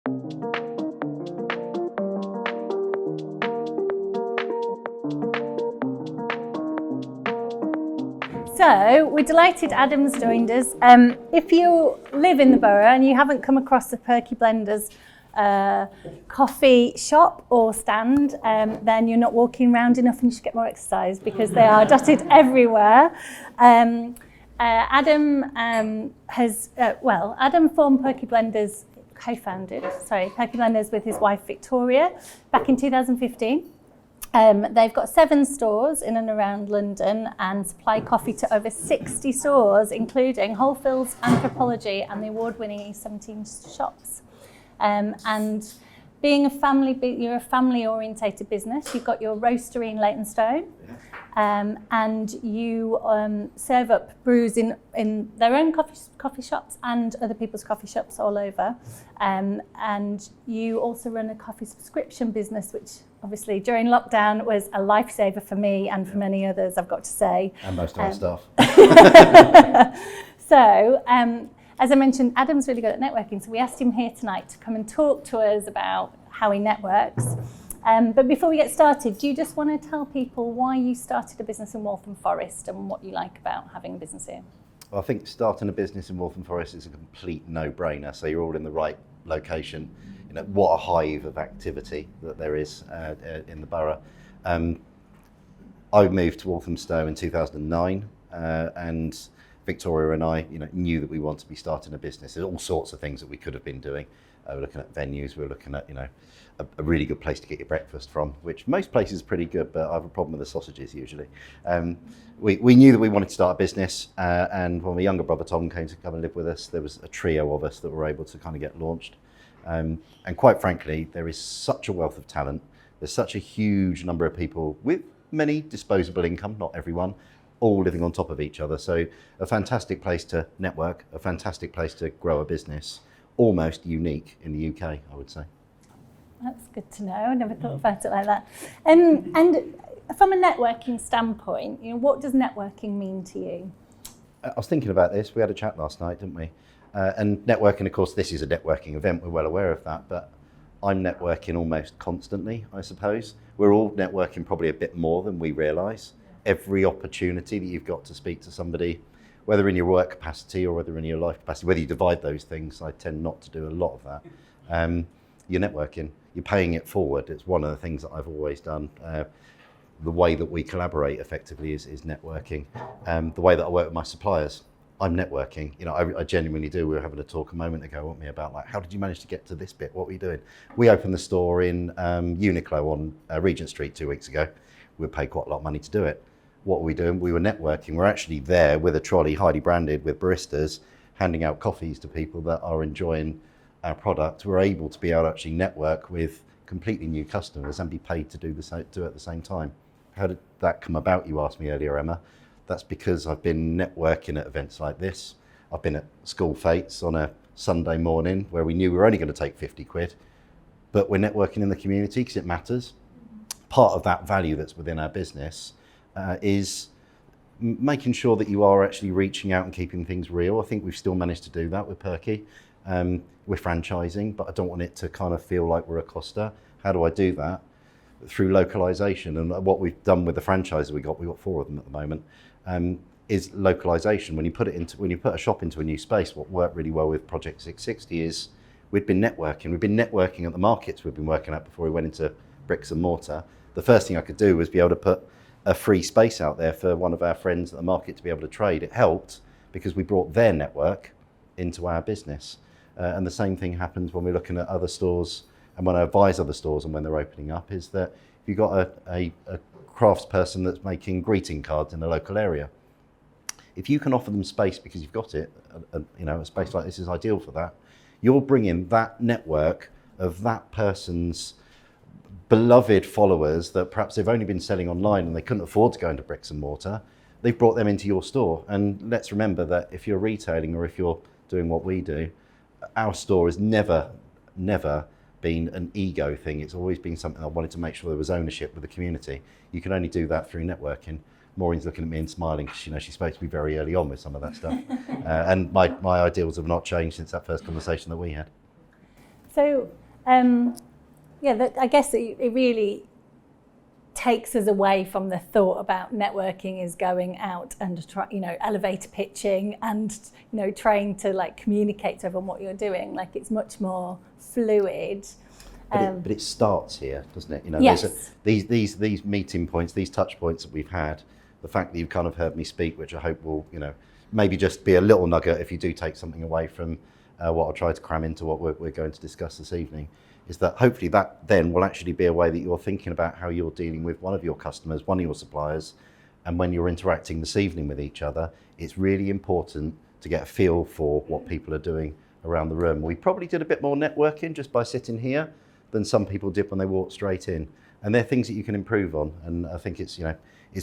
So we're delighted Adam's joined us. If you live in the Borough and you haven't come across the Perky Blenders coffee shop or stand, then you're not walking around enough and you should get more exercise, because they are dotted everywhere. Adam formed Perky Blenders, co-founded Perky Blenders with his wife Victoria back in 2015. They've got 7 stores in and around London and supply coffee to over 60 stores, including Whole Foods, Anthropology and the award-winning Eat17 shops. And being you're a family-orientated business. You've got your roastery in Leytonstone, and you serve up brews in their own coffee shops and other people's coffee shops all over. And you also run a coffee subscription business, which obviously during lockdown was a lifesaver for me and for many others, I've got to say. And most of our staff. So, as I mentioned, Adam's really good at networking, so we asked him here tonight to come and talk to us about how he networks. But before we get started, do you just want to tell people why you started a business in Waltham Forest and what you like about having a business here? Well, I think starting a business in Waltham Forest is a complete no-brainer. So you're all in the right location. You know, what a hive of activity that there is in the borough. I moved to Walthamstow in 2009, and Victoria and I, knew that we wanted to be starting a business. There's all sorts of things that we could have been doing. We're looking at venues. We're looking at, a really good place to get your breakfast from, which most places are pretty good, but I have a problem with the sausages usually. We knew that we wanted to start a business, and when my younger brother Tom came to come and live with us, there was a trio of us that were able to kind of get launched. And quite frankly, there is such a wealth of talent. There's such a huge number of people with many disposable income, not everyone, all living on top of each other. So a fantastic place to network, a fantastic place to grow a business, almost unique in the UK, I would say. That's good to know. I never thought about it like that. And from a networking standpoint, what does networking mean to you? I was thinking about this. We had a chat last night, didn't we? And networking, of course, this is a networking event. We're well aware of that, but I'm networking almost constantly, I suppose. We're all networking probably a bit more than we realise. Every opportunity that you've got to speak to somebody, whether in your work capacity or whether in your life capacity, whether you divide those things, I tend not to do a lot of that. You're networking, you're paying it forward. It's one of the things that I've always done. The way that we collaborate effectively is networking. The way that I work with my suppliers, I'm networking. I genuinely do. We were having a talk a moment ago, weren't we, about how did you manage to get to this bit? What were you doing? We opened the store in Uniqlo on Regent Street 2 weeks ago. We paid quite a lot of money to do it. What were we doing? We were networking. We're actually there with a trolley, highly branded, with baristas, handing out coffees to people that are enjoying our product. We're able to be able to actually network with completely new customers and be paid to do it at the same time. How did that come about, you asked me earlier, Emma? That's because I've been networking at events like this. I've been at school fetes on a Sunday morning where we knew we were only going to take 50 quid, but we're networking in the community because it matters. Part of that value that's within our business is making sure that you are actually reaching out and keeping things real. I think we've still managed to do that with Perky. We're franchising, but I don't want it to kind of feel like we're a Costa. How do I do that? Through localization. And what we've done with the franchises we've got 4 of them at the moment, is localization. When you put a shop into a new space, what worked really well with Project 660 is we've been networking. We've been networking at the markets we've been working at before we went into bricks and mortar. The first thing I could do was be able to put a free space out there for one of our friends at the market to be able to trade. It helped because we brought their network into our business. And the same thing happens when we're looking at other stores and when I advise other stores and when they're opening up, is that if you've got a craftsperson that's making greeting cards in the local area, if you can offer them space because you've got it, a space like this is ideal for that, you're bringing that network of that person's beloved followers that perhaps they've only been selling online and they couldn't afford to go into bricks and mortar. They've brought them into your store. And let's remember that if you're retailing or if you're doing what we do, our store has never been an ego thing. It's always been something I wanted to make sure there was ownership with the community. You can only do that through networking. Maureen's looking at me and smiling because she spoke to me very early on with some of that stuff. And my ideals have not changed since that first conversation that we had. So, I guess it really takes us away from the thought about networking is going out and elevator pitching and trying to like communicate to everyone what you're doing. Like it's much more fluid. But it starts here, doesn't it? Yes. These meeting points, these touch points that we've had, the fact that you've kind of heard me speak, which I hope will maybe just be a little nugget if you do take something away from what I'll try to cram into what we're going to discuss this evening, is that hopefully that then will actually be a way that you're thinking about how you're dealing with one of your customers, one of your suppliers, and when you're interacting this evening with each other, it's really important to get a feel for what people are doing around the room. We probably did a bit more networking just by sitting here than some people did when they walked straight in. And they're things that you can improve on. And I think it's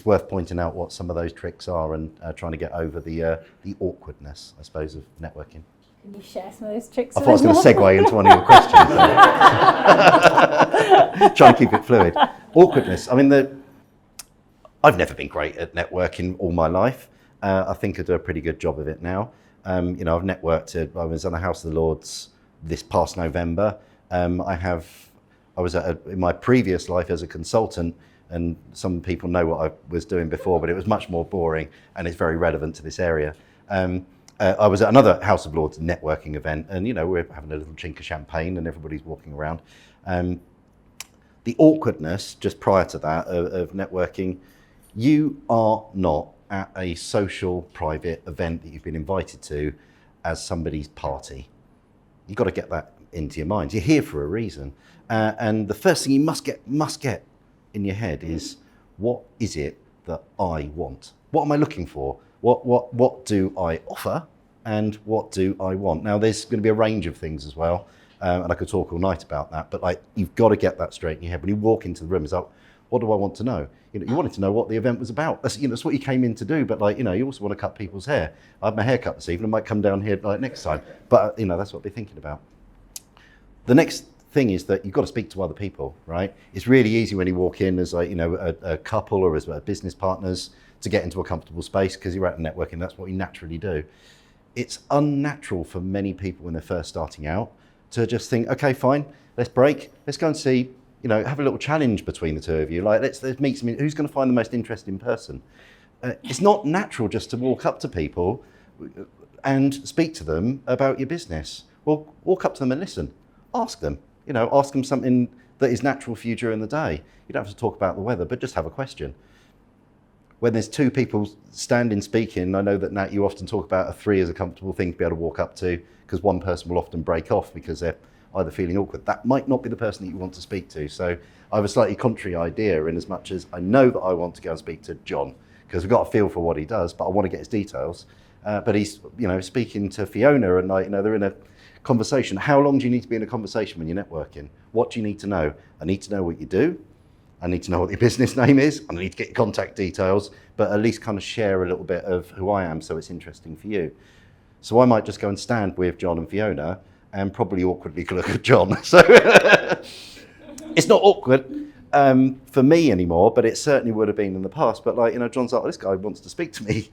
worth pointing out what some of those tricks are and trying to get over the awkwardness, I suppose, of networking. Can you share some of those tricks? I thought I was going to segue into one of your questions. Try and keep it fluid. Awkwardness. I mean, I've never been great at networking all my life. I think I do a pretty good job of it now. I've networked. I was on the House of the Lords this past November. I was in my previous life as a consultant, and some people know what I was doing before, but it was much more boring, and it's very relevant to this area. I was at another House of Lords networking event, and we're having a little chink of champagne, and everybody's walking around. The awkwardness just prior to that of networking, you are not at a social private event that you've been invited to as somebody's party. You've got to get that into your mind. You're here for a reason, and the first thing you must get in your head is, what is it that I want? What am I looking for? What do I offer, and what do I want? Now, there's going to be a range of things as well, and I could talk all night about that. But you've got to get that straight in your head when you walk into the room. It's like, what do I want to know? You wanted to know what the event was about. That's what you came in to do. But you also want to cut people's hair. I had my hair cut this evening. I might come down here next time. But that's what they're thinking about. The next thing is that you've got to speak to other people, right? It's really easy when you walk in as a couple or as business partners to get into a comfortable space because you're at networking. That's what you naturally do. It's unnatural for many people when they're first starting out to just think, okay, fine, let's break. Let's go and see, have a little challenge between the two of you. Let's meet some, who's going to find the most interesting person? It's not natural just to walk up to people and speak to them about your business. Well, walk up to them and listen. Ask them, ask them something that is natural for you during the day. You don't have to talk about the weather, but just have a question. When there's two people standing speaking, I know that Nat, you often talk about a three as a comfortable thing to be able to walk up to, because one person will often break off because they're either feeling awkward. That might not be the person that you want to speak to. So I have a slightly contrary idea in as much as I know that I want to go and speak to John, because we've got a feel for what he does, but I want to get his details. But he's, speaking to Fiona and they're in a conversation. How long do you need to be in a conversation when you're networking? What do you need to know? I need to know what you do. I need to know what your business name is. I need to get your contact details, but at least kind of share a little bit of who I am so it's interesting for you. So I might just go and stand with John and Fiona and probably awkwardly look at John. So it's not awkward for me anymore, but it certainly would have been in the past. But John's like, this guy wants to speak to me.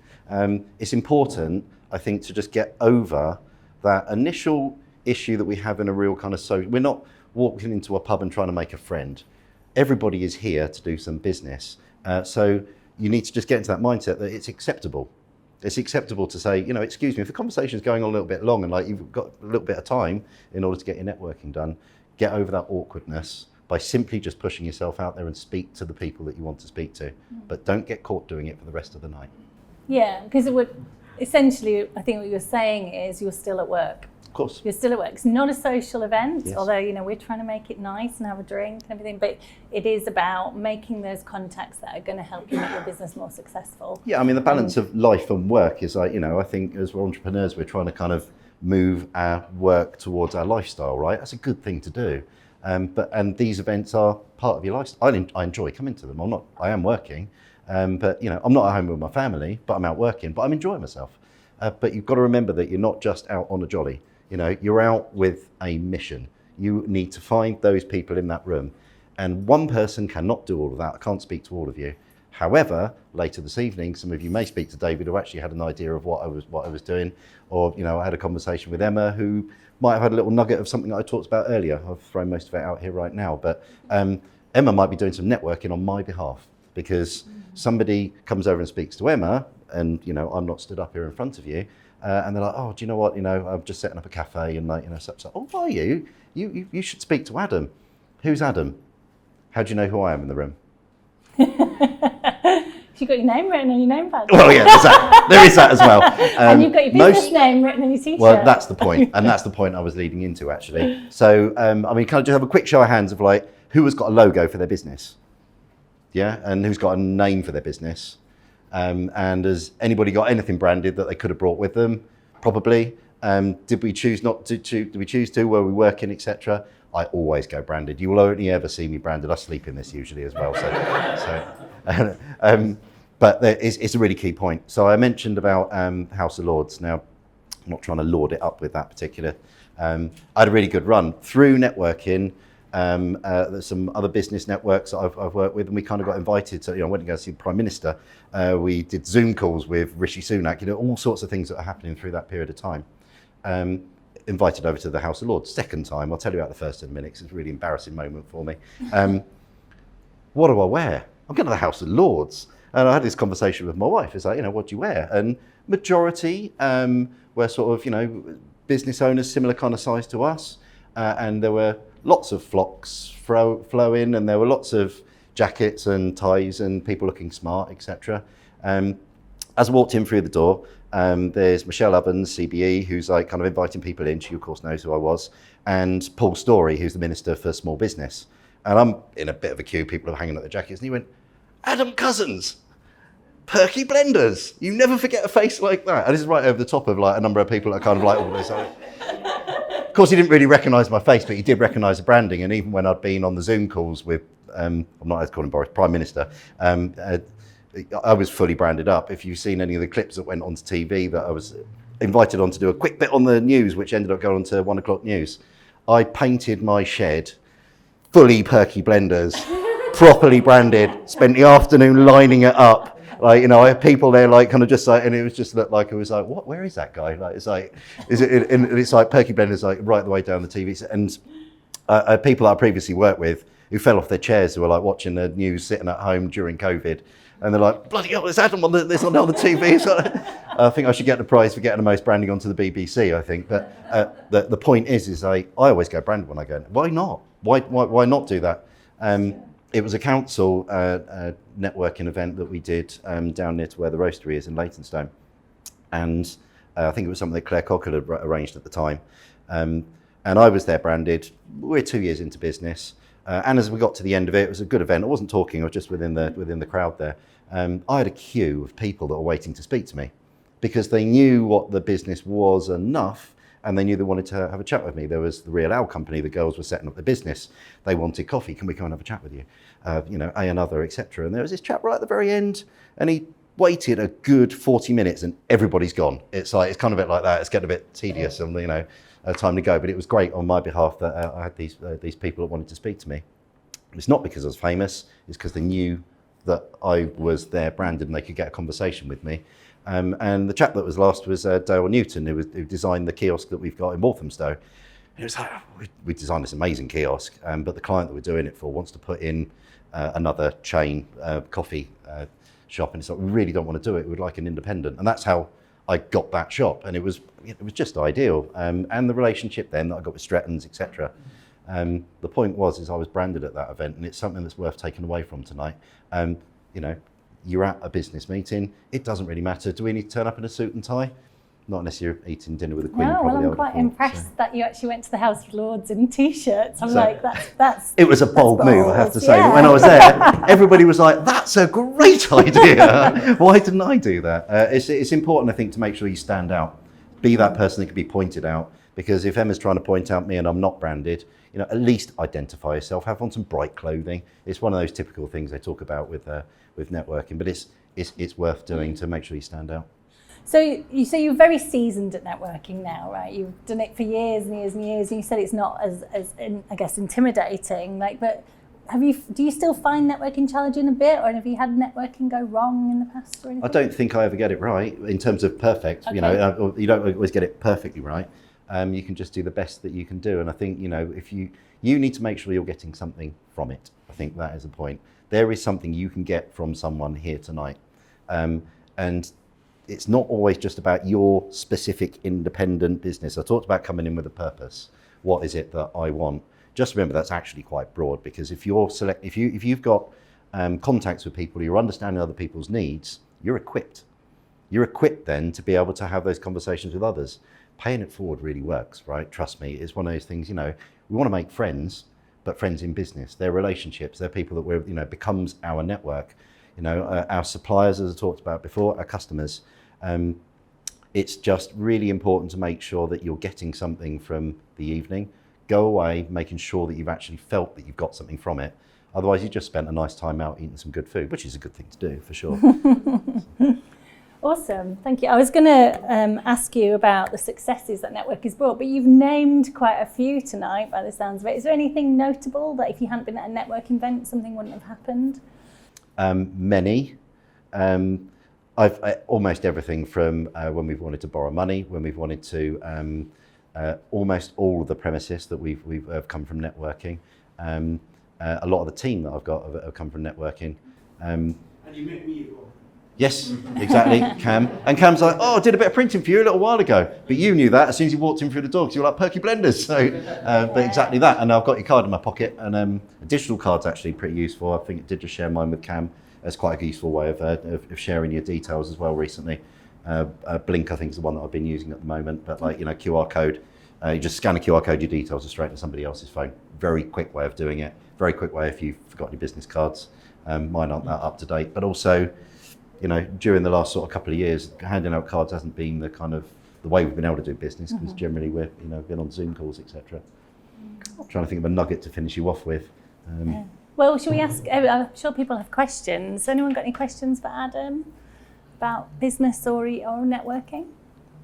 It's important, I think, to just get over that initial issue that we have in a real kind of social. We're not walking into a pub and trying to make a friend. Everybody is here to do some business. So you need to just get into that mindset that it's acceptable. It's acceptable to say, excuse me, if the conversation is going on a little bit long and you've got a little bit of time in order to get your networking done, get over that awkwardness by simply just pushing yourself out there and speak to the people that you want to speak to. But don't get caught doing it for the rest of the night. Yeah, because it would essentially, I think what you're saying is you're still at work. Of course. You're still at work. It's not a social event, yes. Although, we're trying to make it nice and have a drink and everything, but it is about making those contacts that are going to help you make your business more successful. Yeah, I mean, the balance of life and work is I think as we're entrepreneurs, we're trying to kind of move our work towards our lifestyle, right? That's a good thing to do. And these events are part of your lifestyle. I enjoy coming to them. I am working, but I'm not at home with my family, but I'm out working, but I'm enjoying myself. But you've got to remember that you're not just out on a jolly. You're out with a mission. You need to find those people in that room. And one person cannot do all of that. I can't speak to all of you. However, later this evening, some of you may speak to David, who actually had an idea of what I was doing. Or, I had a conversation with Emma, who might have had a little nugget of something that I talked about earlier. I've thrown most of it out here right now, but Emma might be doing some networking on my behalf because somebody comes over and speaks to Emma, and you know, I'm not stood up here in front of you, and they're like, oh, do you know what? You know, I'm just setting up a cafe, and like, you know, so, oh, are you? You should speak to Adam. Who's Adam? How do you know who I am in the room? You've got your name written on your name badge. Well, yeah, there is that as well. And you've got your business name written on your t-shirt. Well, that's the point, and that's the point I was leading into, actually. So, I mean, can I just have a quick show of hands of like, who has got a logo for their business? Yeah, and who's got a name for their business? And has anybody got anything branded that they could have brought with them? Probably. Did we choose not to? Did we choose to? Where we working, etc.? I always go branded. You will only ever see me branded. I sleep in this usually as well. But it's a really key point. So I mentioned about House of Lords. Now, I'm not trying to lord it up with that particular. I had a really good run through networking. There's some other business networks that I've worked with, and we kind of got invited to, you know, I went to go see the Prime Minister. We did Zoom calls with Rishi Sunak, you know, all sorts of things that are happening through that period of time. Invited over to the House of Lords, second time. I'll tell you about the first in a minute, because it's a really embarrassing moment for me. What do I wear? I'm going to the House of Lords. And I had this conversation with my wife. It's like, you know, what do you wear? And majority were sort of, you know, business owners, similar kind of size to us. And there were lots of flocks flowing, and there were lots of jackets and ties and people looking smart, etc. As I walked in through the door, there's Michelle Ovens, CBE, who's like kind of inviting people in. She, of course, knows who I was. And Paul Storey, who's the Minister for Small Business. And I'm in a bit of a queue, people are hanging up their jackets. And he went, Adam Cozens, Perky Blenders. You never forget a face like that. And this is right over the top of like a number of people that are kind of like all this. Of course, he didn't really recognise my face, but he did recognise the branding. And even when I'd been on the Zoom calls with, I'm not allowed to call him Boris, Prime Minister, I was fully branded up. If you've seen any of the clips that went onto TV that I was invited on to do a quick bit on the news, which ended up going on to 1 o'clock news, I painted my shed fully Perky Blenders, properly branded, spent the afternoon lining it up. Like, you know, I had people there like kind of just like, and it was just looked like, it was like, what, where is that guy? Like, it's like, is it, and it's like Perky Blenders like right the way down the TV. And people that I previously worked with who fell off their chairs, who were like watching the news sitting at home during COVID. And they're like, bloody hell, there's Adam on the TV. So I think I should get the prize for getting the most branding onto the BBC, I think. But the point is like, I always go branded when I go. Why not? Why not do that? It was a council networking event that we did down near to where the roastery is in Leytonstone. And I think it was something that Claire Cocker had arranged at the time. And I was there branded. We're 2 years into business. And as we got to the end of it, it was a good event. I wasn't talking, I was just within the crowd there. I had a queue of people that were waiting to speak to me because they knew what the business was enough, and they knew they wanted to have a chat with me. There was the Real Ale Company, the girls were setting up the business. They wanted coffee, can we come and have a chat with you? You know, another, etc. And there was this chap right at the very end, and he waited a good 40 minutes and everybody's gone. It's like, it's kind of a bit like that. It's getting a bit tedious and, you know, time to go. But it was great on my behalf that I had these people that wanted to speak to me. It's not because I was famous, it's because they knew that I was there branded and they could get a conversation with me. And the chap that was last was Dale Newton, who designed the kiosk that we've got in Walthamstow. And it was like, we designed this amazing kiosk, but the client that we're doing it for wants to put in another chain coffee shop, and it's like, we really don't want to do it. We'd like an independent, and that's how I got that shop, and it was just ideal. And the relationship then that I got with Stretton's, etc. The point was I was branded at that event, and it's something that's worth taking away from tonight. You know, you're at a business meeting. It doesn't really matter. Do we need to turn up in a suit and tie? Not unless you're eating dinner with the Queen. No, well, I'm quite impressed that you actually went to the House of Lords in t-shirts. I'm like, that's. It was a bold move, I have to say. Yeah. When I was there, everybody was like, "That's a great idea. Why didn't I do that?" It's important, I think, to make sure you stand out. Be that person that can be pointed out. Because if Emma's trying to point out me and I'm not branded, you know, at least identify yourself. Have on some bright clothing. It's one of those typical things they talk about with networking, but it's worth doing to make sure you stand out. So you say you're very seasoned at networking now, right? You've done it for years and years and years, and you said it's not as I guess, intimidating. Like, but do you still find networking challenging a bit, or have you had networking go wrong in the past or anything? I don't think I ever get it right in terms of perfect. Okay. You know, you don't always get it perfectly right. you can just do the best that you can do. And I think, if you need to make sure you're getting something from it. I think that is the point. There is something you can get from someone here tonight. And it's not always just about your specific independent business. I talked about coming in with a purpose. What is it that I want? Just remember that's actually quite broad, because if you've got contacts with people, you're understanding other people's needs, you're equipped. You're equipped then to be able to have those conversations with others. Paying it forward really works, right? Trust me, it's one of those things, we want to make friends, but friends in business. They're relationships, they're people that becomes our network. Our suppliers, as I talked about before, our customers. It's just really important to make sure that you're getting something from the evening. Go away making sure that you've actually felt that you've got something from it. Otherwise, you just spent a nice time out eating some good food, which is a good thing to do, for sure. Awesome, thank you. I was going to ask you about the successes that Network has brought, but you've named quite a few tonight by the sounds of it. Is there anything notable that if you hadn't been at a network event, something wouldn't have happened? Many. I've almost everything from when we've wanted to borrow money, when we've wanted to almost all of the premises that we've come from networking. A lot of the team that I've got have come from networking. And you met me as well. Yes, exactly, Cam. And Cam's like, I did a bit of printing for you a little while ago. But you knew that as soon as you walked in through the door, because you were like, Perky Blenders. So, but exactly that. And I've got your card in my pocket. And a digital card's actually pretty useful. I think it did just share mine with Cam. It's quite a useful way of sharing your details as well recently. Blink, I think, is the one that I've been using at the moment. But QR code, you just scan a QR code, your details are straight to somebody else's phone. Very quick way of doing it. Very quick way if you've forgotten your business cards. Mine aren't that up to date. But also, during the last sort of couple of years, handing out cards hasn't been the kind of the way we've been able to do business, because generally we're been on Zoom calls, etc. Trying to think of a nugget to finish you off with. Well, shall we ask? I'm sure people have questions. Anyone got any questions for Adam about business or networking?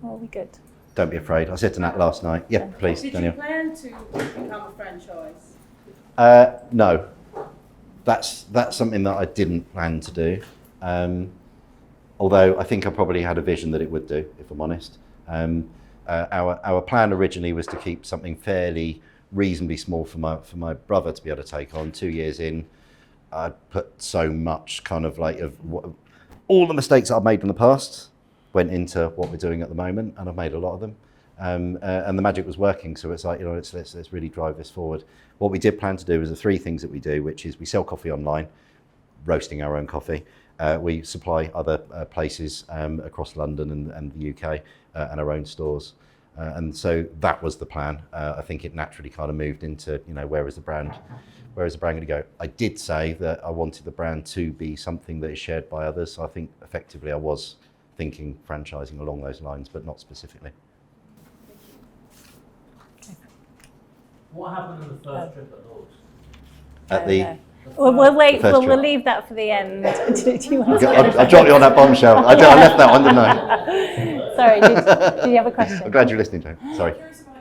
Or are we good? Don't be afraid. I said to Nat last night. Yeah, please, Did Daniel. you plan to become a franchise? No, that's something that I didn't plan to do. Although I think I probably had a vision that it would do, if I'm honest. Our plan originally was to keep something fairly reasonably small for my brother to be able to take on. 2 years in, I'd put so much kind of all the mistakes that I've made in the past went into what we're doing at the moment, and I've made a lot of them. And the magic was working, so it's like, let's really drive this forward. What we did plan to do is the 3 things that we do, which is we sell coffee online, roasting our own coffee. We supply other places across London and the UK and our own stores. And so that was the plan. I think it naturally kind of moved into, where is the brand going to go? I did say that I wanted the brand to be something that is shared by others. So I think effectively I was thinking franchising along those lines, but not specifically. What happened on the first trip at Lord's? At the We'll wait. first We'll trip. leave that for the end. Do you want to? I dropped you on that bombshell. I left that one, didn't I? Sorry. Did you have a question? I'm glad you're listening, Joe. Sorry. I'm curious about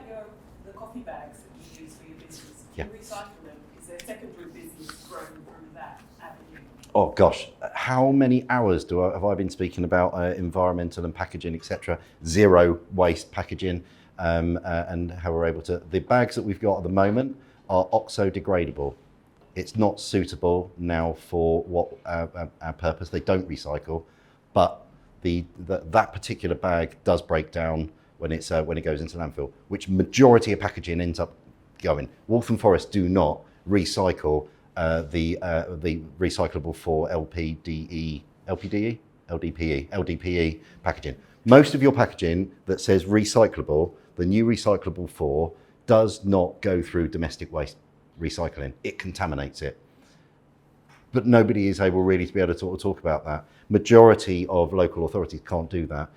the coffee bags that you use for your business. Yeah. You recycle them. Is there a secondary business growing from that avenue? Oh gosh, how many hours have I been speaking about environmental and packaging, etc. Zero waste packaging, and how we're able to. The bags that we've got at the moment are oxo-degradable. It's not suitable now for what our purpose. They don't recycle, but that particular bag does break down when it goes into landfill, which majority of packaging ends up going. Waltham Forest do not recycle the recyclable for LDPE packaging. Most of your packaging that says recyclable, the new recyclable for, does not go through domestic waste recycling. It contaminates it. But nobody is able really to be able to talk about that. Majority of local authorities can't do that.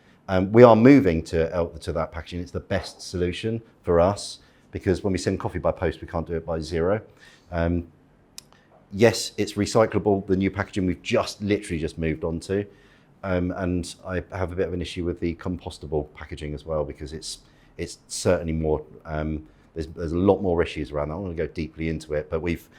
We are moving to that packaging. It's the best solution for us, because when we send coffee by post, we can't do it by zero. Yes, it's recyclable, the new packaging we've literally just moved on to. And I have a bit of an issue with the compostable packaging as well, because it's certainly more, there's a lot more issues around that. I want to go deeply into it, but we've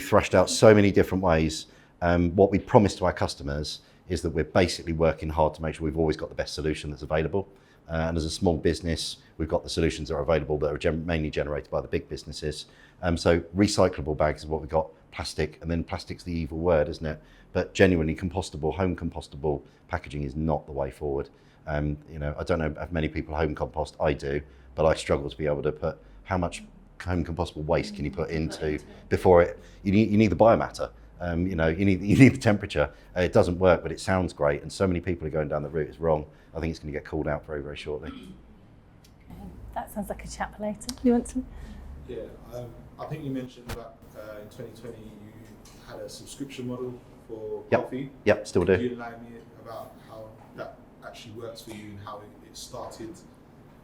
thrashed out so many different ways. What we promise to our customers is that we're basically working hard to make sure we've always got the best solution that's available. And as a small business, we've got the solutions that are available that are mainly generated by the big businesses. So recyclable bags is what we've got, plastic, and then plastic's the evil word, isn't it? But genuinely compostable, home compostable packaging is not the way forward. You know, I don't know if many people home compost, I do, but I struggle to be able to put how much home compostable waste can you put into before it, you need the biomatter. You know, you need the temperature. It doesn't work, but it sounds great, and so many people are going down the route. It's wrong. I think it's going to get called out very, very shortly. Okay. That sounds like a chat for later. You want to? Yeah, I think you mentioned that in 2020 you had a subscription model for coffee. Yep, still do. Could you enlighten me about how that actually works for you and how it started?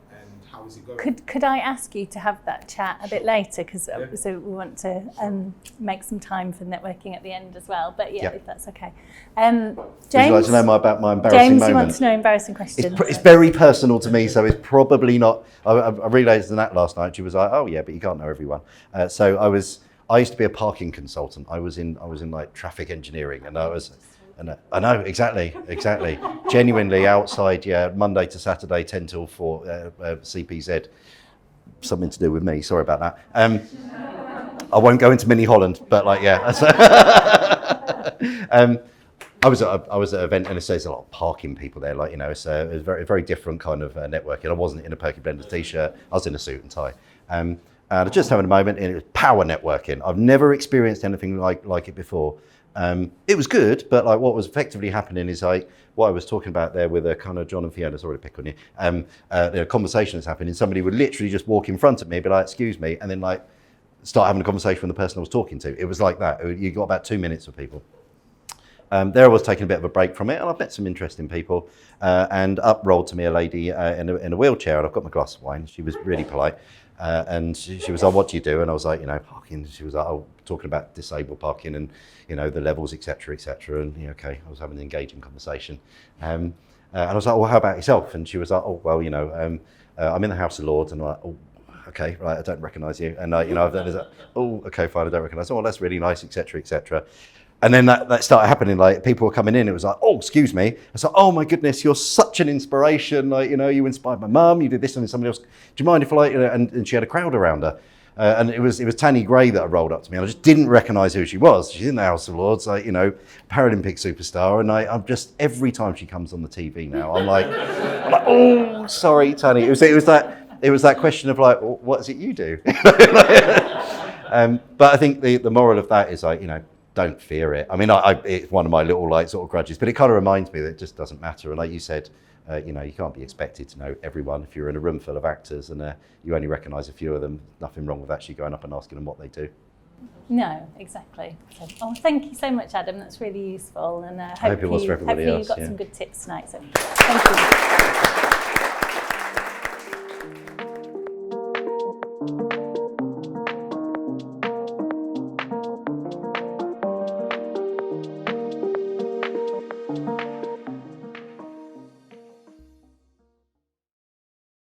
And how is it going? Could I ask you to have that chat a bit later, because Yeah. so we want to make some time for networking at the end as well. But yeah, Yeah. if that's okay. Would you like James, to know more about my embarrassing James, moment? you want to know embarrassing questions? It's very personal to me, so it's probably not. I realised that last night. She was like, "Oh yeah, but you can't know everyone." So I used to be a parking consultant. I was in like traffic engineering, and I know exactly. Genuinely outside, yeah, Monday to Saturday, 10 till 4, CPZ. Something to do with me. Sorry about that. I won't go into Mini Holland, but like, yeah. I was at an event, and there's a lot of parking people there. Like, you know, so it was very, very different kind of networking. I wasn't in a Perky Blenders t-shirt. I was in a suit and tie. And I was just having a moment, and it was power networking. I've never experienced anything like it before. It was good, but like what was effectively happening is like what I was talking about there with a kind of John and Fiona, sorry to pick on you, the conversation that's happening. Somebody would literally just walk in front of me, be like, "Excuse me," and then like start having a conversation with the person I was talking to. It was like that. You got about 2 minutes with people. There I was taking a bit of a break from it, and I've met some interesting people. And up rolled to me a lady in a wheelchair, and I've got my glass of wine. She was really polite. And she was like, "What do you do?" And I was like, "You know, parking." She was like, "Oh, talking about disabled parking and, you know, the levels, etc., etc." And, you know, okay, I was having an engaging conversation. And I was like, "Well, how about yourself?" And she was like, "Oh, well, you know, I'm in the House of Lords." And I'm like, "Oh, okay, right, I don't recognise you." And, you know, I've done this, "Oh, okay, fine, I don't recognise." "Oh, well, that's really nice," etc., etc. And then that started happening. Like, people were coming in. It was like, "Oh, excuse me." I was like, "Oh my goodness, you're such an inspiration. Like, you know, you inspired my mum. You did this and then somebody else. Do you mind if I like?" You know, and she had a crowd around her. And it was Tanny Gray that rolled up to me, and I just didn't recognise who she was. She's in the House of Lords, like, you know, Paralympic superstar. And I'm just, every time she comes on the TV now, I'm like, "Oh, sorry, Tanny." It was that question of like, well, what is it you do? But I think the moral of that is, like, you know, don't fear it. I mean, it's one of my little like sort of grudges, but it kind of reminds me that it just doesn't matter. And like you said, you know, you can't be expected to know everyone. If you're in a room full of actors and you only recognise a few of them, nothing wrong with actually going up and asking them what they do. No, exactly. So, thank you so much, Adam. That's really useful, and I hope it was for everybody hopefully else, you got yeah. some good tips tonight. So, thank you.